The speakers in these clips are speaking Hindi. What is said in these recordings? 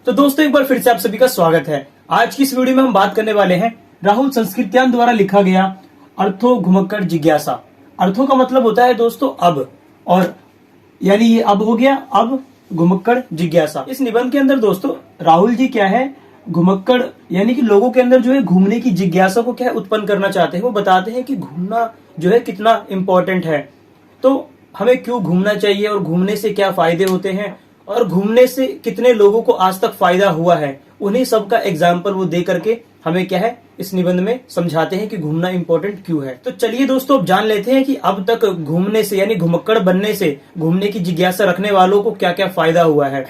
तो दोस्तों एक बार फिर से आप सभी का स्वागत है। आज की इस वीडियो में हम बात करने वाले हैं राहुल संस्कृत्यान द्वारा लिखा गया अर्थो घुमक्कड़ जिज्ञासा। अर्थों का मतलब होता है दोस्तों अब, और यानी ये अब हो गया, अब घुमक्कड़ जिज्ञासा। इस निबंध के अंदर दोस्तों राहुल जी क्या है, घुमक्कड़ यानी कि लोगों के अंदर जो है घूमने की जिज्ञासा को क्या है उत्पन्न करना चाहते हैं। वो बताते हैं कि घूमना जो है कितना इम्पोर्टेंट है, तो हमें क्यों घूमना चाहिए और घूमने से क्या फायदे होते हैं और घूमने से कितने लोगों को आज तक फायदा हुआ है। उन्हीं सब का एग्जाम्पल वो दे करके हमें क्या है इस निबंध में समझाते हैं कि घूमना इम्पोर्टेंट क्यों है। तो चलिए दोस्तों अब जान लेते हैं कि अब तक घूमने से यानी घुमक्कड़ बनने से घूमने की जिज्ञासा रखने वालों को क्या क्या फायदा हुआ है।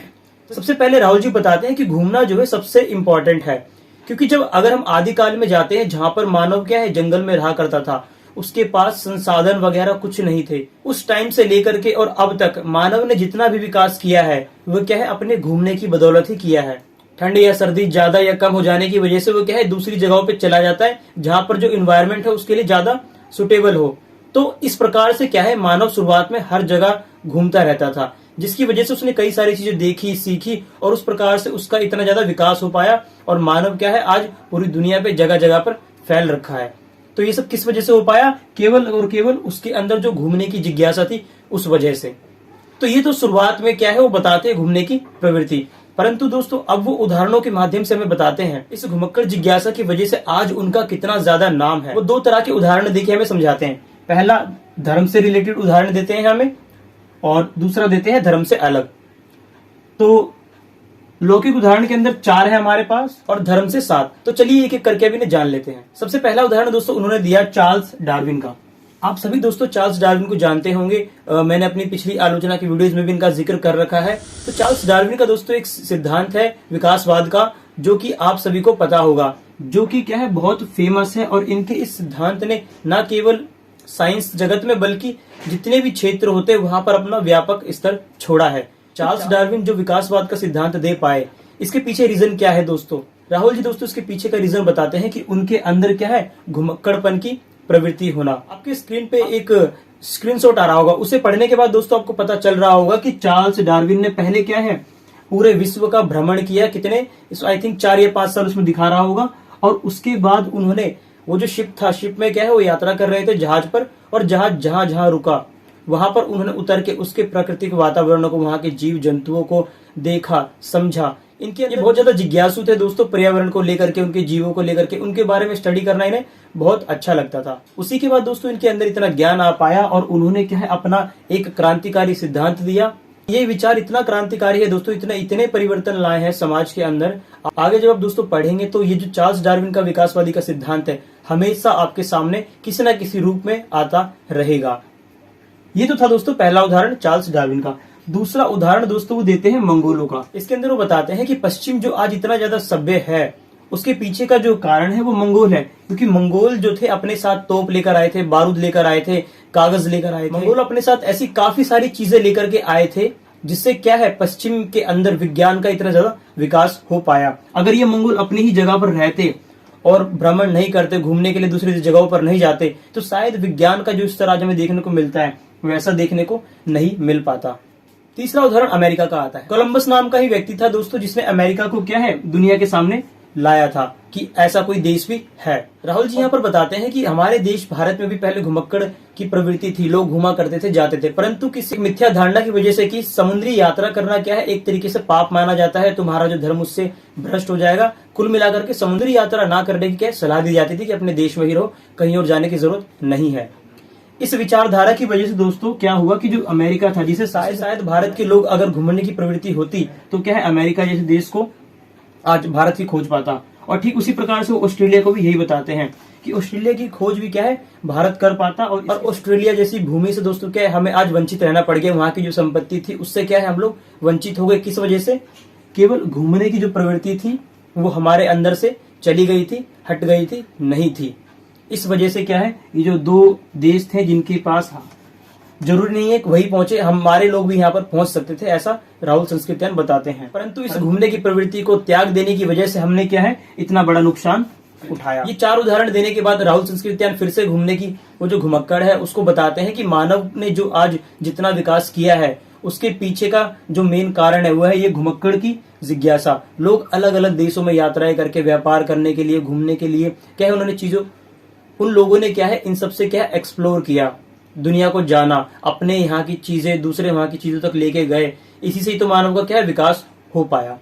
सबसे पहले राहुल जी बताते हैं कि घूमना जो है सबसे इम्पोर्टेंट है, क्योंकि जब अगर हम आदिकाल में जाते हैं जहां पर मानव क्या है जंगल में रहा करता था, उसके पास संसाधन वगैरह कुछ नहीं थे। उस टाइम से लेकर के और अब तक मानव ने जितना भी विकास किया है वो क्या है अपने घूमने की बदौलत ही किया है। ठंड या सर्दी ज्यादा या कम हो जाने की वजह से वो क्या है दूसरी जगहों पे चला जाता है जहां पर जो इन्वायरमेंट है उसके लिए ज्यादा सुटेबल हो। तो इस प्रकार से क्या है मानव शुरुआत में हर जगह घूमता रहता था, जिसकी वजह से उसने कई सारी चीजें देखी, सीखी और उस प्रकार से उसका इतना ज्यादा विकास हो पाया और मानव क्या है आज पूरी दुनिया पे जगह जगह पर फैल रखा है। तो ये सब किस वजह से हो पाया? केवल और केवल उसके अंदर जो घूमने की जिज्ञासा थी उस वजह से। तो ये तो शुरुआत में क्या है वो बताते हैं घूमने की प्रवृत्ति, परंतु दोस्तों अब वो उदाहरणों के माध्यम से हमें बताते हैं इस घुमक्कड़ जिज्ञासा की वजह से आज उनका कितना ज्यादा नाम है। वो दो तरह के उदाहरण देखिए हमें समझाते हैं। पहला धर्म से रिलेटेड उदाहरण देते हैं हमें और दूसरा देते हैं धर्म से अलग। तो लौकिक उदाहरण के अंदर 4 है हमारे पास और धर्म से 7। तो चलिए एक एक करके अभी जान लेते हैं। सबसे पहला उदाहरण दोस्तों उन्होंने दिया चार्ल्स डार्विन का। आप सभी दोस्तों चार्ल्स डार्विन को जानते होंगे, मैंने अपनी पिछली आलोचना की वीडियोस में भी इनका जिक्र कर रखा है। तो चार्ल्स डार्विन का दोस्तों एक सिद्धांत है विकासवाद का, जो कि आप सभी को पता होगा, जो कि क्या है बहुत फेमस है। और इनके इस सिद्धांत ने न केवल साइंस जगत में बल्कि जितने भी क्षेत्र होते हैं वहां पर अपना व्यापक स्तर छोड़ा है। चार्ल्स डार्विन जो विकासवाद का सिद्धांत दे पाए, इसके पीछे रीजन क्या है दोस्तों? राहुल जी दोस्तों इसके पीछे का रीजन बताते हैं कि उनके अंदर क्या है घुमक्कड़पन की प्रवृत्ति होना। आपके स्क्रीन पे एक स्क्रीनशॉट आ रहा होगा, उसे पढ़ने के बाद दोस्तों आपको पता चल रहा होगा कि चार्ल्स डार्विन ने पहले क्या है पूरे विश्व का भ्रमण किया। कितने, आई थिंक 4 या 5 साल उसमें दिखा रहा होगा। और उसके बाद उन्होंने वो जो शिप था, शिप में क्या है वो यात्रा कर रहे थे जहाज पर, और जहाज जहां जहां रुका वहां पर उन्होंने उतर के उसके प्राकृतिक वातावरण को, वहां के जीव जंतुओं को देखा, समझा। इनके ये बहुत ज्यादा जिज्ञासु थे दोस्तों पर्यावरण को लेकर के, उनके जीवों को लेकर के, उनके बारे में स्टडी करना इन्हें बहुत अच्छा लगता था। उसी के बाद दोस्तों इनके अंदर इतना ज्ञान आ पाया और उन्होंने क्या है अपना एक क्रांतिकारी सिद्धांत दिया। ये विचार इतना क्रांतिकारी है दोस्तों, इतने परिवर्तन लाए हैं समाज के अंदर। आगे जब आप दोस्तों पढ़ेंगे तो ये जो चार्ल्स डार्विन का विकासवादी का सिद्धांत है हमेशा आपके सामने किसी न किसी रूप में आता रहेगा। ये तो था दोस्तों पहला उदाहरण चार्ल्स डार्विन का। दूसरा उदाहरण दोस्तों वो देते हैं मंगोलों का। इसके अंदर वो बताते हैं कि पश्चिम जो आज इतना ज्यादा सभ्य है उसके पीछे का जो कारण है वो मंगोल है, क्योंकि मंगोल जो थे अपने साथ तोप लेकर आए थे, बारूद लेकर आए थे, कागज लेकर आए थे। मंगोल अपने साथ ऐसी काफी सारी चीजें लेकर के आए थे जिससे क्या है पश्चिम के अंदर विज्ञान का इतना ज्यादा विकास हो पाया। अगर ये मंगोल अपनी ही जगह पर रहते और भ्रमण नहीं करते, घूमने के लिए दूसरी जगहों पर नहीं जाते, तो शायद विज्ञान का जो स्तर आज हमें देखने को मिलता है वैसा देखने को नहीं मिल पाता। तीसरा उदाहरण अमेरिका का आता है। कोलंबस नाम का ही व्यक्ति था दोस्तों जिसने अमेरिका को क्या है दुनिया के सामने लाया था कि ऐसा कोई देश भी है। राहुल जी यहाँ पर बताते हैं कि हमारे देश भारत में भी पहले घुमक्कड़ की प्रवृत्ति थी, लोग घुमा करते थे, जाते थे, परंतु किसी मिथ्या धारणा की वजह से कि समुद्री यात्रा करना क्या है एक तरीके से पाप माना जाता है, तुम्हारा जो धर्म उससे भ्रष्ट हो जाएगा। कुल मिलाकर के समुद्री यात्रा ना करने की क्या सलाह दी जाती थी कि अपने देश में ही रहो, कहीं और जाने की जरूरत नहीं है। इस विचारधारा की वजह से दोस्तों क्या हुआ कि जो अमेरिका था, जिसे शायद भारत के लोग अगर घूमने की प्रवृत्ति होती तो क्या है अमेरिका जैसे देश को आज भारत की खोज पाता। और ठीक उसी प्रकार से ऑस्ट्रेलिया को भी यही बताते हैं कि ऑस्ट्रेलिया की खोज भी क्या है भारत कर पाता। और ऑस्ट्रेलिया जैसी भूमि से दोस्तों क्या है हमें आज वंचित रहना पड़ गया। वहां की जो संपत्ति थी उससे क्या है हम लोग वंचित हो गए। किस वजह से? केवल घूमने की जो प्रवृत्ति थी वो हमारे अंदर से चली गई थी, हट गई थी, नहीं थी। इस वजह से क्या है ये जो 2 देश थे जिनके पास जरूरी नहीं है कि वही पहुंचे, हमारे लोग भी यहाँ पर पहुंच सकते थे, ऐसा राहुल संस्कृत्यान बताते हैं। परंतु इस घूमने की प्रवृत्ति को त्याग देने की वजह से हमने क्या है इतना बड़ा नुकसान उठाया। ये 4 उदाहरण देने के बाद राहुल संस्कृत्यान फिर से घूमने की वो जो घुमक्कड़ है उसको बताते हैं कि मानव ने जो आज जितना विकास किया है उसके पीछे का जो मेन कारण है वो है ये घुमक्कड़ की जिज्ञासा। लोग अलग अलग देशों में यात्राएं करके व्यापार करने के लिए, घूमने के लिए क्या है उन्होंने उन लोगों ने क्या है इन सबसे क्या है एक्सप्लोर किया, दुनिया को जाना, अपने यहाँ की चीजें दूसरे वहां की चीजों तक लेके गए। इसी से ही तो मानव का क्या है विकास हो पाया।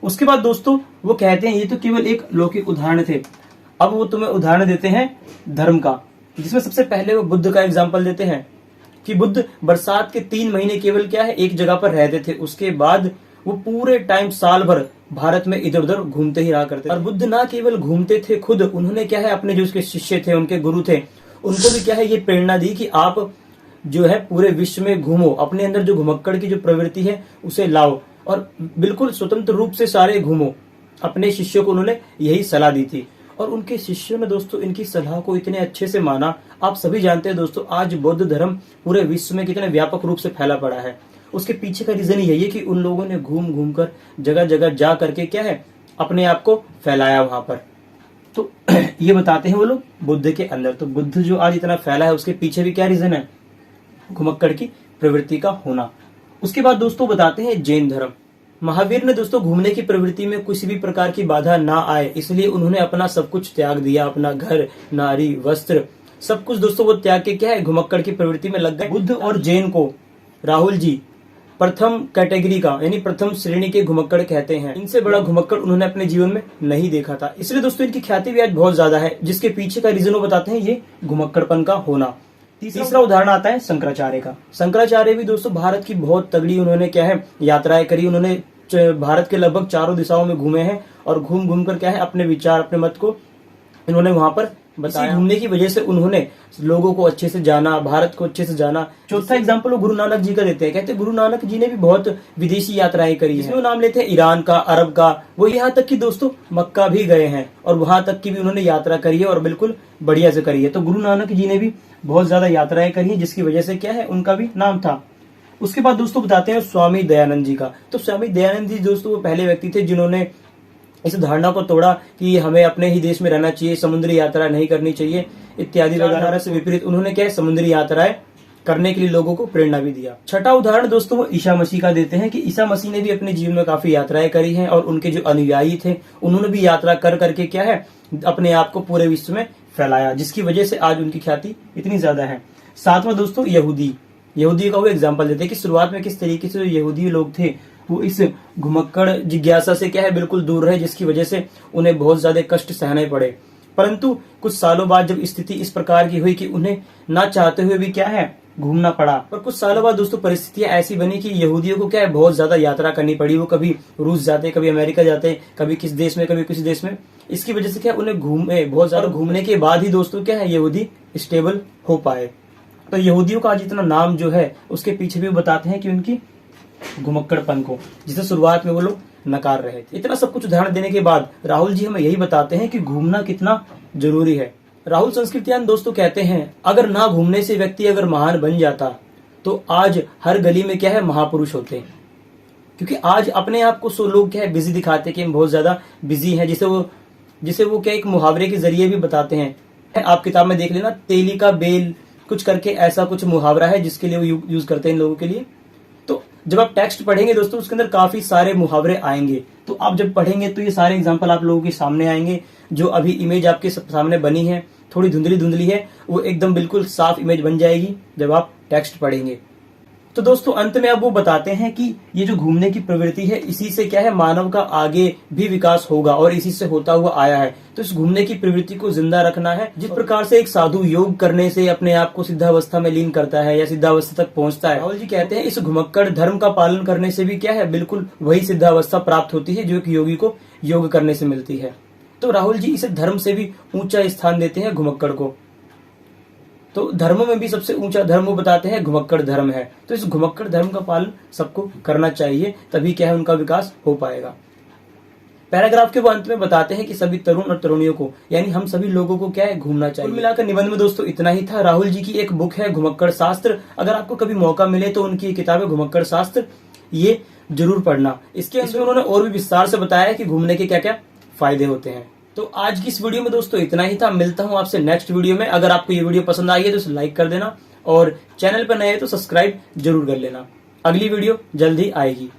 उसके बाद दोस्तों वो कहते हैं ये तो केवल एक लौकिक उदाहरण थे, अब वो तुम्हें उदाहरण देते हैं धर्म का, जिसमें सबसे पहले वो बुद्ध का एग्जाम्पल देते हैं कि बुद्ध बरसात के 3 महीने केवल क्या है एक जगह पर रहते थे, उसके बाद वो पूरे टाइम साल भर भारत में इधर उधर घूमते ही रहा करते। और बुद्ध ना केवल घूमते थे खुद, उन्होंने क्या है अपने जो उसके शिष्य थे, उनके गुरु थे, उनको भी क्या है ये प्रेरणा दी कि आप जो है पूरे विश्व में घूमो, अपने अंदर जो घुमक्कड़ की जो प्रवृत्ति है उसे लाओ और बिल्कुल स्वतंत्र रूप से सारे घूमो। अपने शिष्यों को उन्होंने यही सलाह दी थी और उनके शिष्यों ने दोस्तों इनकी सलाह को इतने अच्छे से माना। आप सभी जानते हैं दोस्तों आज बौद्ध धर्म पूरे विश्व में कितने व्यापक रूप से फैला पड़ा है। उसके पीछे का रीजन यही है कि उन लोगों ने घूम घूम कर जगह जगह जा करके क्या है अपने आप को फैलाया वहां पर। तो ये बताते हैं वो लोग बुद्ध के अंदर। तो बुद्ध जो आज इतना फैला है उसके पीछे भी क्या रीजन है, घुमक्कड़ की प्रवृत्ति का होना। उसके बाद दोस्तों बताते हैं जैन धर्म। महावीर ने दोस्तों घूमने की प्रवृत्ति में किसी भी प्रकार की बाधा ना आए इसलिए उन्होंने अपना सब कुछ त्याग दिया, अपना घर, नारी, वस्त्र, सब कुछ दोस्तों वो त्याग के क्या है घुमक्कड़ की प्रवृत्ति में लग गए। बुद्ध और जैन को राहुल जी प्रथम कैटेगरी का यानी प्रथम श्रेणी के घुमक्कड़ कहते हैं। इनसे बड़ा घुमक्कड़ उन्होंने अपने जीवन में नहीं देखा था, इसलिए दोस्तों इनकी ख्याति भी आज बहुत ज्यादा है, जिसके पीछे का रीजन वो बताते हैं ये घुमक्कड़पन का होना। तीसरा उदाहरण आता है शंकराचार्य का। शंकराचार्य भी दोस्तों भारत की बहुत तगड़ी उन्होंने क्या है यात्राएं करी, उन्होंने भारत के लगभग चारों दिशाओं में घूमे हैं और घूम घूम कर क्या है अपने विचार, अपने मत को इन्होंने वहां पर बताया। घूमने की वजह से उन्होंने लोगों को अच्छे से जाना, भारत को अच्छे से जाना। चौथा एग्जाम्पल वो गुरु नानक जी का देते हैं। कहते हैं गुरु नानक जी ने भी बहुत विदेशी यात्राएं करी है, इसमें वो नाम लेते हैं ईरान का, अरब का, वो यहाँ तक कि दोस्तों मक्का भी गए हैं और वहां तक की भी उन्होंने यात्रा करी है और बिल्कुल बढ़िया से करी है। तो गुरु नानक जी ने भी बहुत ज्यादा यात्राएं करी है, जिसकी वजह से क्या है उनका भी नाम था। उसके बाद दोस्तों बताते हैं स्वामी दयानंद जी का। तो स्वामी दयानंद जी दोस्तों वो पहले व्यक्ति थे जिन्होंने इस धारणा को तोड़ा कि हमें अपने ही देश में रहना चाहिए, समुद्री यात्रा नहीं करनी चाहिए इत्यादि वगैरह से विपरीत उन्होंने क्या है समुद्री यात्राएं करने के लिए लोगों को प्रेरणा भी दिया। छठा उदाहरण दोस्तों वो ईसा मसीह का देते हैं कि ईसा मसीह ने भी अपने जीवन में काफी यात्राएं करी हैं और उनके जो अनुयायी थे उन्होंने भी यात्रा कर करके क्या है अपने आप को पूरे विश्व में फैलाया, जिसकी वजह से आज उनकी ख्याति इतनी ज्यादा है। सातवां दोस्तों यहूदी का वो एग्जाम्पल देते हैं कि शुरुआत में किस तरीके से यहूदी लोग थे वो इस घुमक्कड़ जिज्ञासा से क्या है बिल्कुल दूर रहे, जिसकी वजह से उन्हें बहुत ज्यादा कष्ट सहने पड़े। परंतु कुछ सालों बाद जब स्थिति इस प्रकार की हुई कि उन्हें ना चाहते हुए भी क्या है घूमना पड़ा, पर कुछ सालों बाद दोस्तों परिस्थितियां ऐसी बनी कि यहूदियों को क्या है बहुत ज्यादा यात्रा करनी पड़ी। वो कभी रूस जाते, कभी अमेरिका जाते, कभी किस देश में, कभी किस देश में। इसकी वजह से क्या उन्हें बहुत ज्यादा घूमने के बाद ही दोस्तों क्या है यहूदी स्टेबल हो पाए। तो यहूदियों का आज इतना नाम जो है उसके पीछे भी बताते हैं कि उनकी घुमक्कड़पन को, जिसे शुरुआत में वो लोग नकार रहे थे। इतना सब कुछ उदाहरण देने के बाद राहुल जी हमें यही बताते हैं कि घूमना कितना जरूरी है। राहुल संस्कृतियान दोस्तों कहते हैं अगर ना घूमने से व्यक्ति अगर महान बन जाता तो आज हर गली में क्या है महापुरुष होते, क्योंकि आज अपने आप को लोग क्या है बिजी दिखाते कि हम बहुत ज्यादा बिजी हैं, जिसे वो क्या एक मुहावरे के जरिए भी बताते हैं। आप किताब में देख लेना, तेली का बेल कुछ करके ऐसा कुछ मुहावरा है जिसके लिए वो यूज करते हैं इन लोगों के लिए। तो जब आप टेक्स्ट पढ़ेंगे दोस्तों उसके अंदर काफी सारे मुहावरे आएंगे, तो आप जब पढ़ेंगे तो ये सारे एग्जाम्पल आप लोगों के सामने आएंगे। जो अभी इमेज आपके सामने बनी है थोड़ी धुंधली धुंधली है, वो एकदम बिल्कुल साफ इमेज बन जाएगी जब आप टेक्स्ट पढ़ेंगे। तो दोस्तों अंत में अब वो बताते हैं कि ये जो घूमने की प्रवृत्ति है इसी से क्या है मानव का आगे भी विकास होगा और इसी से होता हुआ आया है। तो इस घूमने की प्रवृत्ति को जिंदा रखना है। जिस प्रकार से एक साधु योग करने से अपने आप को सिद्धावस्था में लीन करता है या सिद्धावस्था तक पहुंचता है, राहुल जी कहते हैं इस घुमक्कड़ धर्म का पालन करने से भी क्या है बिल्कुल वही सिद्धावस्था प्राप्त होती है जो एक योगी को योग करने से मिलती है। तो राहुल जी इसे धर्म से भी ऊंचा स्थान देते हैं घुमक्कड़ को। तो धर्मों में भी सबसे ऊंचा धर्म वो बताते हैं घुमक्कड़ धर्म है। तो इस घुमक्कड़ धर्म का पालन सबको करना चाहिए, तभी क्या है उनका विकास हो पाएगा। पैराग्राफ के वो अंत में बताते हैं कि सभी तरुण और तरुणियों को यानी हम सभी लोगों को क्या है घूमना चाहिए। कुल मिलाकर निबंध में दोस्तों इतना ही था। राहुल जी की एक बुक है घुमक्कड़ शास्त्र, अगर आपको कभी मौका मिले तो उनकी किताब है घुमक्कड़ शास्त्र, ये जरूर पढ़ना। इसके अंदर उन्होंने और भी विस्तार से बताया कि घूमने के क्या क्या फायदे होते हैं। तो आज की इस वीडियो में दोस्तों इतना ही था। मिलता हूं आपसे नेक्स्ट वीडियो में। अगर आपको ये वीडियो पसंद आई है तो इसे लाइक कर देना और चैनल पर नए हैं तो सब्सक्राइब जरूर कर लेना। अगली वीडियो जल्दी आएगी।